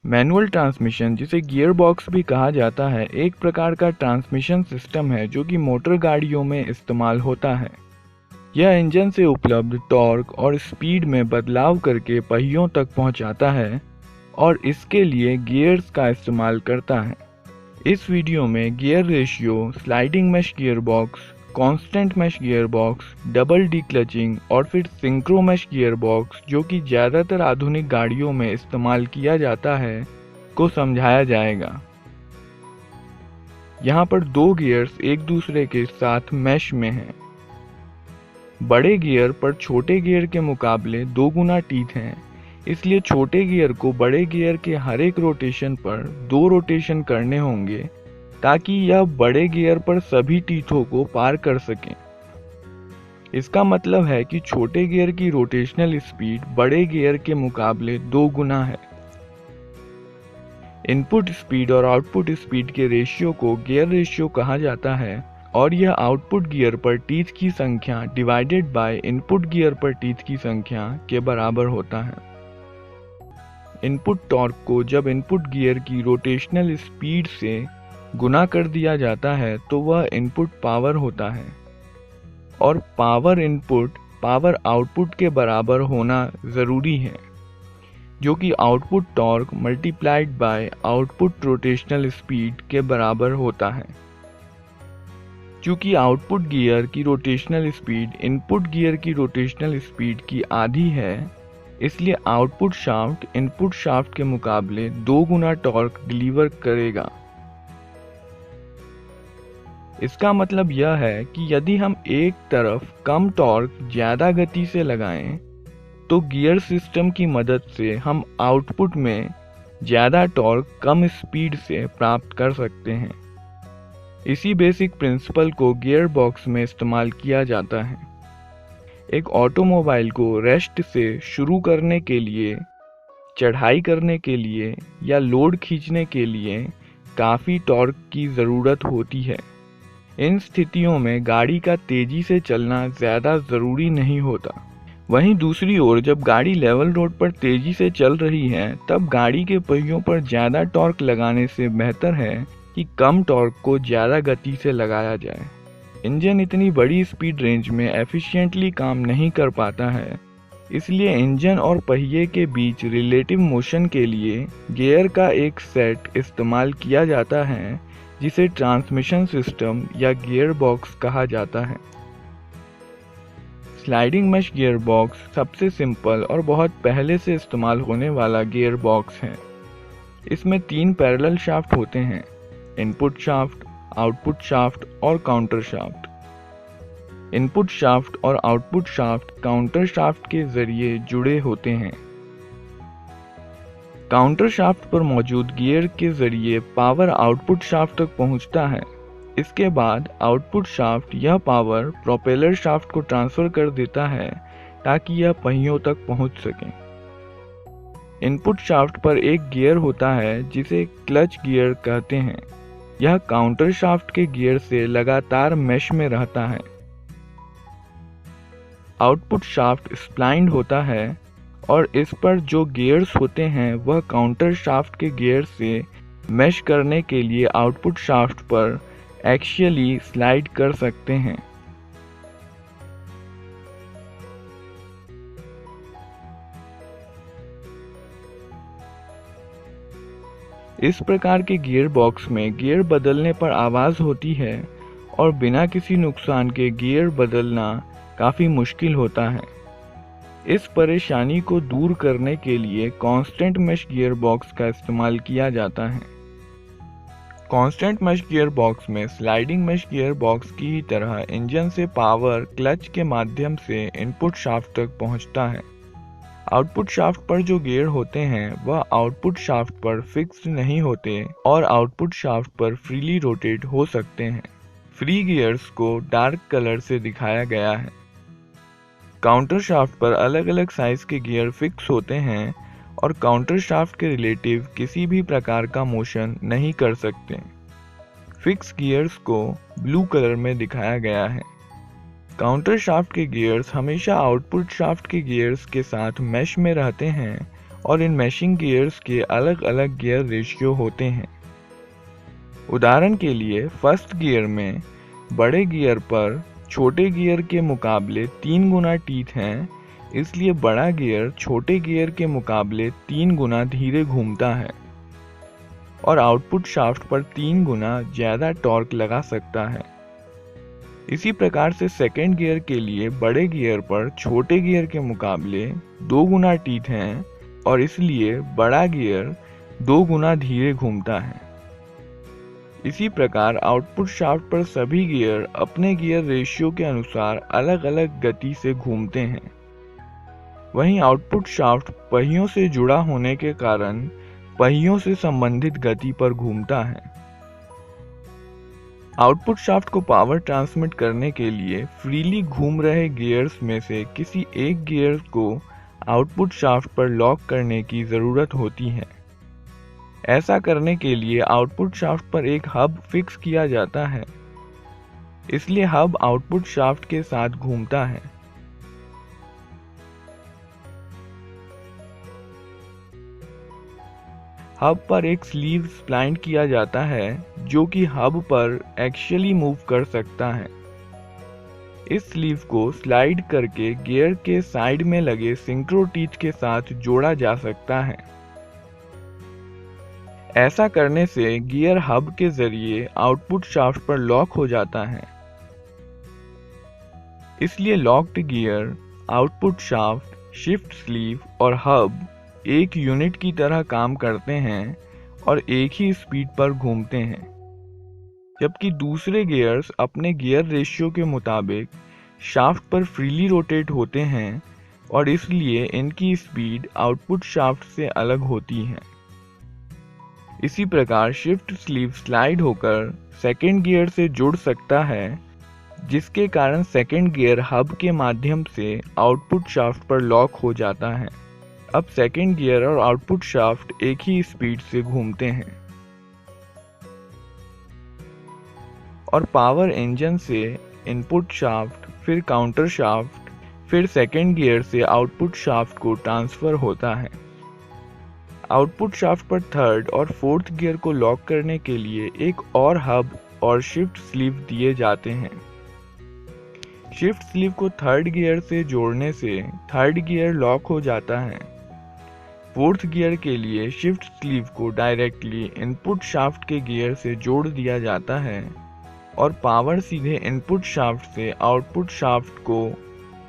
Manual transmission, जिसे gear box भी कहा जाता है, एक प्रकार का ट्रांसमिशन सिस्टम है जो कि मोटर गाड़ियों में इस्तेमाल होता है। यह इंजन से उपलब्ध टॉर्क और स्पीड में बदलाव करके पहियों तक पहुंचाता है और इसके लिए गियर्स का इस्तेमाल करता है। इस वीडियो में gear ratio, sliding mesh gear box, constant mesh gear box, double D clutching और फिर सिंक्रो मैश गियर बॉक्स, जो कि ज़्यादातर आधुनिक गाड़ियों में इस्तेमाल किया जाता है, को समझाया जाएगा। यहाँ पर दो गियर्स एक दूसरे के साथ मैश में हैं। बड़े गियर पर छोटे गियर के मुकाबले 2 गुना टीथ हैं, इसलिए छोटे गियर को बड़े गियर के हर एक रोटेशन पर 2 रोटेशन करने होंगे ताकि यह बड़े गियर पर सभी टीथों को पार कर सकें। इसका मतलब है कि छोटे गियर की रोटेशनल स्पीड बड़े गियर के मुकाबले 2 गुना है। इनपुट स्पीड और आउटपुट स्पीड के रेशियो को गियर रेशियो कहा जाता है और यह आउटपुट गियर पर टीथ की संख्या डिवाइडेड बाय इनपुट गियर पर टीथ की संख्या के बराबर होता है। इनपुट टॉर्क को जब इनपुट गियर की रोटेशनल स्पीड से गुना कर दिया जाता है तो वह इनपुट पावर होता है और पावर इनपुट पावर आउटपुट के बराबर होना ज़रूरी है, जो कि output torque multiplied by output rotational speed के बराबर होता है। चूँकि आउटपुट गियर की रोटेशनल स्पीड इनपुट गियर की रोटेशनल स्पीड की आधी है, इसलिए आउटपुट शाफ्ट इनपुट शाफ्ट के मुकाबले 2 गुना टॉर्क डिलीवर करेगा। इसका मतलब यह है कि यदि हम एक तरफ कम टॉर्क ज़्यादा गति से लगाएं, तो गियर सिस्टम की मदद से हम आउटपुट में ज़्यादा टॉर्क कम स्पीड से प्राप्त कर सकते हैं। इसी बेसिक प्रिंसिपल को गियर बॉक्स में इस्तेमाल किया जाता है। एक ऑटोमोबाइल को रेस्ट से शुरू करने के लिए, चढ़ाई करने के लिए या लोड खींचने के लिए काफ़ी टॉर्क की ज़रूरत होती है। इन स्थितियों में गाड़ी का तेजी से चलना ज़्यादा ज़रूरी नहीं होता। वहीं दूसरी ओर जब गाड़ी लेवल रोड पर तेजी से चल रही है, तब गाड़ी के पहियों पर ज़्यादा टॉर्क लगाने से बेहतर है कि कम टॉर्क को ज़्यादा गति से लगाया जाए। इंजन इतनी बड़ी स्पीड रेंज में एफिशिएंटली काम नहीं कर पाता है, इसलिए इंजन और पहिए के बीच रिलेटिव मोशन के लिए गियर का एक सेट इस्तेमाल किया जाता है, जिसे ट्रांसमिशन सिस्टम या गियर बॉक्स कहा जाता है। स्लाइडिंग मैश गियर बॉक्स सबसे सिंपल और बहुत पहले से इस्तेमाल होने वाला गियर बॉक्स है। इसमें 3 पैरेलल शाफ्ट होते हैं: इनपुट शाफ्ट, आउटपुट शाफ्ट और काउंटर शाफ्ट। इनपुट शाफ्ट और आउटपुट शाफ्ट काउंटर शाफ्ट के जरिए जुड़े होते हैं। काउंटर शाफ्ट पर मौजूद गियर के जरिए पावर आउटपुट शाफ्ट तक पहुंचता है। इसके बाद आउटपुट शाफ्ट यह पावर प्रोपेलर शाफ्ट को ट्रांसफर कर देता है ताकि यह पहियों तक पहुंच सके। इनपुट शाफ्ट पर एक गियर होता है जिसे क्लच गियर कहते हैं। यह काउंटर शाफ्ट के गियर से लगातार मैश में रहता है। आउटपुट शाफ्ट स्प्लाइंड होता है और इस पर जो गियर्स होते हैं वह काउंटर शाफ्ट के गियर से मैश करने के लिए आउटपुट शाफ्ट पर एक्सियली स्लाइड कर सकते हैं। इस प्रकार के गियर बॉक्स में गियर बदलने पर आवाज़ होती है और बिना किसी नुकसान के गियर बदलना काफ़ी मुश्किल होता है। इस परेशानी को दूर करने के लिए कांस्टेंट मैश गियर बॉक्स का इस्तेमाल किया जाता है। कांस्टेंट मैश गियर बॉक्स में स्लाइडिंग मैश गियर बॉक्स की ही तरह इंजन से पावर क्लच के माध्यम से इनपुट शाफ्ट तक पहुंचता है। आउटपुट शाफ्ट पर जो गियर होते हैं वह आउटपुट शाफ्ट पर फिक्स्ड नहीं होते और आउटपुट शाफ्ट पर फ्रीली रोटेट हो सकते हैं। फ्री गियर्स को डार्क कलर से दिखाया गया है। काउंटर शाफ्ट पर अलग अलग साइज के गियर फिक्स होते हैं और काउंटर शाफ्ट के रिलेटिव किसी भी प्रकार का मोशन नहीं कर सकते। फिक्स गियर्स को ब्लू कलर में दिखाया गया है। काउंटर शाफ्ट के गियर्स हमेशा आउटपुट शाफ्ट के गियर्स के साथ मैश में रहते हैं और इन मैशिंग गियर्स के अलग अलग गियर रेशियो होते हैं। उदाहरण के लिए फर्स्ट गियर में बड़े गियर पर छोटे गियर के मुकाबले 3 गुना टीथ हैं, इसलिए बड़ा गियर छोटे गियर के मुकाबले 3 गुना धीरे घूमता है और आउटपुट शाफ्ट पर 3 गुना ज़्यादा टॉर्क लगा सकता है। इसी प्रकार से सेकेंड गियर के लिए बड़े गियर पर छोटे गियर के मुकाबले 2 गुना टीथ हैं और इसलिए बड़ा गियर 2 गुना धीरे घूमता है। इसी प्रकार आउटपुट शाफ्ट पर सभी गियर अपने गियर रेशियो के अनुसार अलग अलग गति से घूमते हैं। वहीं आउटपुट शाफ्ट पहियों से जुड़ा होने के कारण पहियों से संबंधित गति पर घूमता है। आउटपुट शाफ्ट को पावर ट्रांसमिट करने के लिए फ्रीली घूम रहे गियर्स में से किसी एक गियर को आउटपुट शाफ्ट पर लॉक करने की ज़रूरत होती है। ऐसा करने के लिए आउटपुट शाफ्ट पर एक हब फिक्स किया जाता है, इसलिए हब आउटपुट शाफ्ट के साथ घूमता है। हब पर एक स्लीव स्प्लाइंट किया जाता है जो कि हब पर एक्सियली मूव कर सकता है। इस स्लीव को स्लाइड करके गियर के साइड में लगे सिंक्रो टीथ के साथ जोड़ा जा सकता है। ऐसा करने से गियर हब के जरिए आउटपुट शाफ्ट पर लॉक हो जाता है। इसलिए locked gear, output shaft, shift sleeve और हब एक यूनिट की तरह काम करते हैं और एक ही स्पीड पर घूमते हैं, जबकि दूसरे गियर्स अपने गियर रेशियो के मुताबिक शाफ्ट पर फ्रीली रोटेट होते हैं और इसलिए इनकी स्पीड आउटपुट शाफ्ट से अलग होती है। इसी प्रकार शिफ्ट स्लीव स्लाइड होकर सेकेंड गियर से जुड़ सकता है, जिसके कारण सेकेंड गियर हब के माध्यम से आउटपुट शाफ्ट पर लॉक हो जाता है। अब सेकेंड गियर और आउटपुट शाफ्ट एक ही स्पीड से घूमते हैं और पावर इंजन से इनपुट शाफ्ट, फिर काउंटर शाफ्ट, फिर सेकेंड गियर से आउटपुट शाफ्ट को ट्रांसफर होता है। आउटपुट शाफ्ट पर थर्ड और फोर्थ गियर को लॉक करने के लिए एक और हब और शिफ्ट स्लीव दिए जाते हैं। शिफ्ट स्लीव को थर्ड गियर से जोड़ने से थर्ड गियर लॉक हो जाता है। फोर्थ गियर के लिए शिफ्ट स्लीव को डायरेक्टली इनपुट शाफ्ट के गियर से जोड़ दिया जाता है और पावर सीधे इनपुट शाफ्ट से आउटपुट शाफ्ट को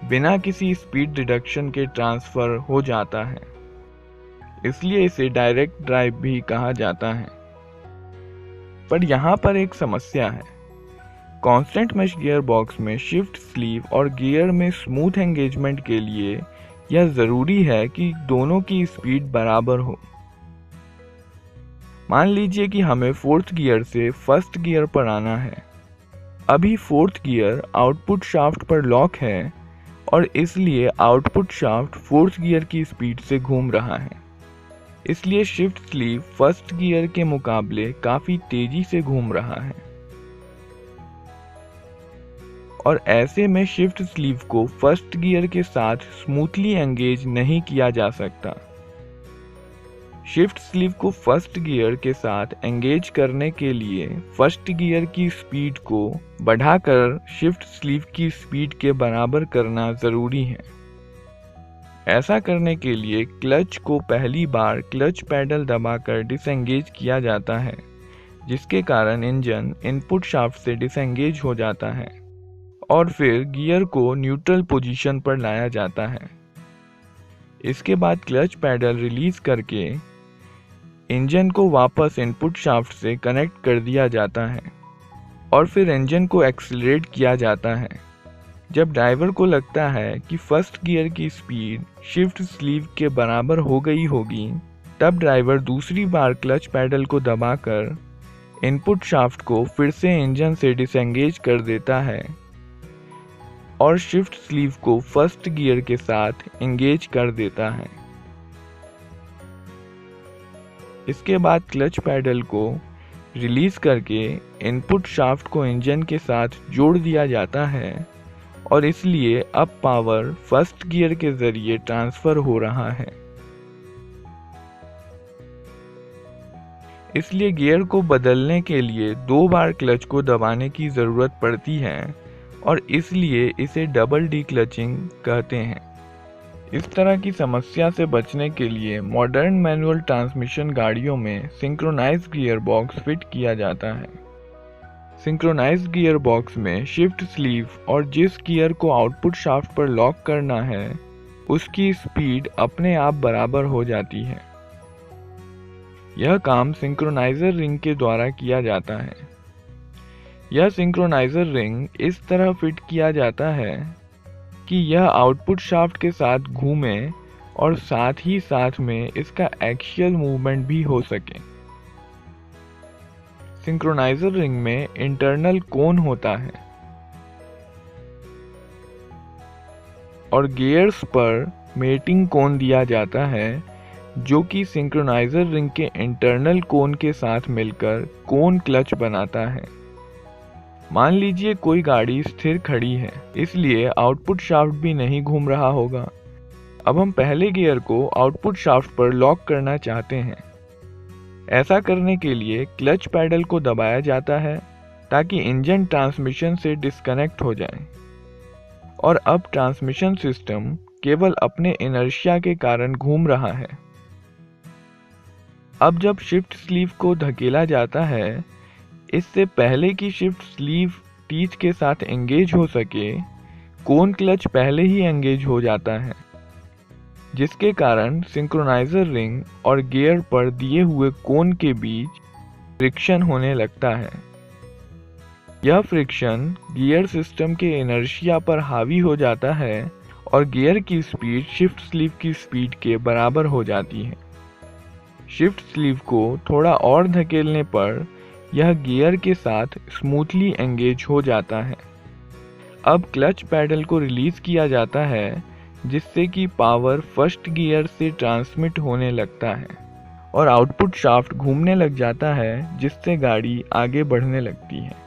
बिना किसी स्पीड रिडक्शन के ट्रांसफर हो जाता है। इसलिए इसे डायरेक्ट ड्राइव भी कहा जाता है। पर यहाँ पर एक समस्या है। कांस्टेंट मेश गियर बॉक्स में शिफ्ट स्लीव और गियर में स्मूथ एंगेजमेंट के लिए यह जरूरी है कि दोनों की स्पीड बराबर हो। मान लीजिए कि हमें फोर्थ गियर से फर्स्ट गियर पर आना है। अभी फोर्थ गियर आउटपुट शाफ्ट पर लॉक है और इसलिए आउटपुट शाफ्ट फोर्थ गियर की स्पीड से घूम रहा है। इसलिए शिफ्ट स्लीव फर्स्ट गियर के मुकाबले काफी तेजी से घूम रहा है और ऐसे में शिफ्ट स्लीव को फर्स्ट गियर के साथ स्मूथली एंगेज नहीं किया जा सकता। शिफ्ट स्लीव को फर्स्ट गियर के साथ एंगेज करने के लिए फर्स्ट गियर की स्पीड को बढ़ाकर शिफ्ट स्लीव की स्पीड के बराबर करना जरूरी है। ऐसा करने के लिए क्लच को पहली बार क्लच पैडल दबाकर डिसएंगेज किया जाता है, जिसके कारण इंजन इनपुट शाफ्ट से डिसएंगेज हो जाता है और फिर गियर को न्यूट्रल पोजीशन पर लाया जाता है। इसके बाद क्लच पैडल रिलीज करके इंजन को वापस इनपुट शाफ्ट से कनेक्ट कर दिया जाता है और फिर इंजन को एक्सीलरेट किया जाता है। जब ड्राइवर को लगता है कि फर्स्ट गियर की स्पीड शिफ्ट स्लीव के बराबर हो गई होगी, तब ड्राइवर दूसरी बार क्लच पैडल को दबाकर इनपुट शाफ्ट को फिर से इंजन से डिसएंगेज कर देता है और शिफ्ट स्लीव को फर्स्ट गियर के साथ एंगेज कर देता है। इसके बाद क्लच पैडल को रिलीज करके इनपुट शाफ्ट को इंजन के साथ जोड़ दिया जाता है और इसलिए अब पावर फर्स्ट गियर के जरिए ट्रांसफर हो रहा है। इसलिए गियर को बदलने के लिए 2 बार क्लच को दबाने की ज़रूरत पड़ती है और इसलिए इसे डबल डीक्लचिंग कहते हैं। इस तरह की समस्या से बचने के लिए मॉडर्न मैनुअल ट्रांसमिशन गाड़ियों में सिंक्रोनाइज्ड गियर बॉक्स फिट किया जाता है। सिंक्रोनाइज्ड गियर बॉक्स में शिफ्ट स्लीव और जिस गियर को आउटपुट शाफ्ट पर लॉक करना है उसकी स्पीड अपने आप बराबर हो जाती है। यह काम सिंक्रोनाइजर रिंग के द्वारा किया जाता है। यह सिंक्रोनाइजर रिंग इस तरह फिट किया जाता है कि यह आउटपुट शाफ्ट के साथ घूमे और साथ ही साथ में इसका एक्सियल मूवमेंट भी हो सके। सिंक्रोनाइजर रिंग में इंटरनल कोन होता है और गियर्स पर मेटिंग कोन दिया जाता है जो कि सिंक्रोनाइजर रिंग के इंटरनल कोन के साथ मिलकर कोन क्लच बनाता है। मान लीजिए कोई गाड़ी स्थिर खड़ी है, इसलिए आउटपुट शाफ्ट भी नहीं घूम रहा होगा। अब हम पहले गियर को आउटपुट शाफ्ट पर लॉक करना चाहते हैं। ऐसा करने के लिए क्लच पैडल को दबाया जाता है ताकि इंजन ट्रांसमिशन से डिस्कनेक्ट हो जाए और अब ट्रांसमिशन सिस्टम केवल अपने इनर्शिया के कारण घूम रहा है। अब जब शिफ्ट स्लीव को धकेला जाता है, इससे पहले कि शिफ्ट स्लीव टीथ के साथ एंगेज हो सके, कोन क्लच पहले ही एंगेज हो जाता है, जिसके कारण सिंक्रोनाइजर रिंग और गियर पर दिए हुए कोन के बीच फ्रिक्शन होने लगता है। यह फ्रिक्शन गियर सिस्टम के इनर्शिया पर हावी हो जाता है और गियर की स्पीड शिफ्ट स्लीव की स्पीड के बराबर हो जाती है। शिफ्ट स्लीव को थोड़ा और धकेलने पर यह गियर के साथ स्मूथली एंगेज हो जाता है। अब क्लच पैडल को रिलीज किया जाता है जिससे कि पावर फर्स्ट गियर से ट्रांसमिट होने लगता है और आउटपुट शाफ्ट घूमने लग जाता है जिससे गाड़ी आगे बढ़ने लगती है।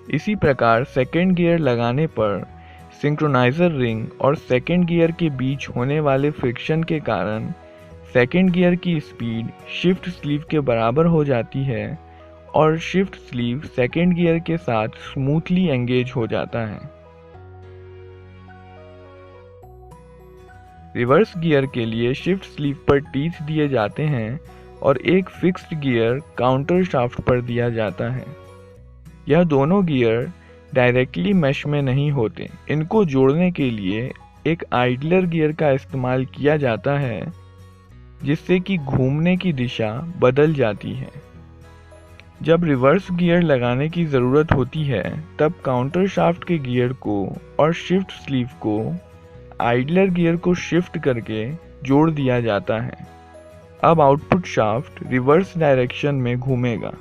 इसी प्रकार सेकेंड गियर लगाने पर सिंक्रोनाइजर रिंग और सेकेंड गियर के बीच होने वाले फ्रिक्शन के कारण सेकेंड गियर की स्पीड शिफ्ट स्लीव के बराबर हो जाती है और शिफ्ट स्लीव सेकेंड गियर के साथ स्मूथली एंगेज हो जाता है। रिवर्स गियर के लिए शिफ्ट स्लीव पर टीथ दिए जाते हैं और एक फिक्स्ड गियर काउंटर शाफ्ट पर दिया जाता है। यह दोनों गियर डायरेक्टली मैश में नहीं होते। इनको जोड़ने के लिए एक आइडलर गियर का इस्तेमाल किया जाता है जिससे कि घूमने की दिशा बदल जाती है। जब रिवर्स गियर लगाने की ज़रूरत होती है तब काउंटर शाफ्ट के गियर को और शिफ्ट स्लीव को आइडलर गियर को शिफ्ट करके जोड़ दिया जाता है। अब आउटपुट शाफ्ट रिवर्स डायरेक्शन में घूमेगा।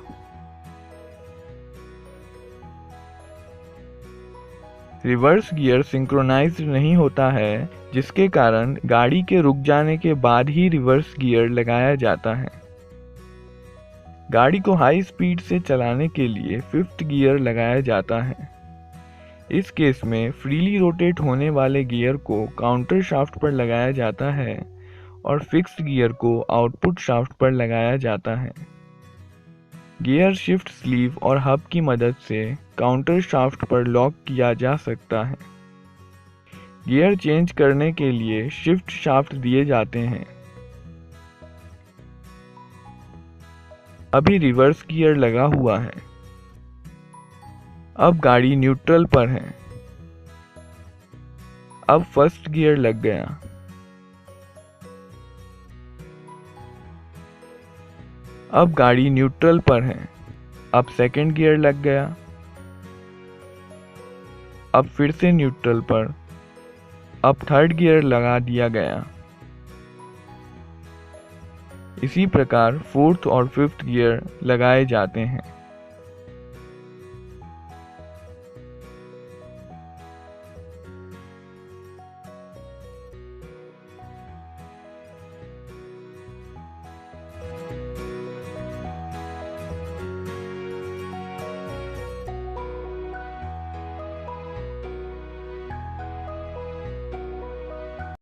रिवर्स गियर सिंक्रोनाइज्ड नहीं होता है जिसके कारण गाड़ी के रुक जाने के बाद ही रिवर्स गियर लगाया जाता है। गाड़ी को हाई स्पीड से चलाने के लिए फिफ्थ गियर लगाया जाता है। इस केस में फ्रीली रोटेट होने वाले गियर को काउंटर शाफ्ट पर लगाया जाता है और फिक्स्ड गियर को आउटपुट शाफ्ट पर लगाया जाता है। गियर शिफ्ट स्लीव और हब की मदद से काउंटर शाफ्ट पर लॉक किया जा सकता है। गियर चेंज करने के लिए शिफ्ट शाफ्ट दिए जाते हैं। अभी रिवर्स गियर लगा हुआ है। अब गाड़ी न्यूट्रल पर है। अब फर्स्ट गियर लग गया। अब गाड़ी न्यूट्रल पर है। अब सेकंड गियर लग गया। अब फिर से न्यूट्रल पर। अब थर्ड गियर लगा दिया गया। इसी प्रकार फोर्थ और फिफ्थ गियर लगाए जाते हैं।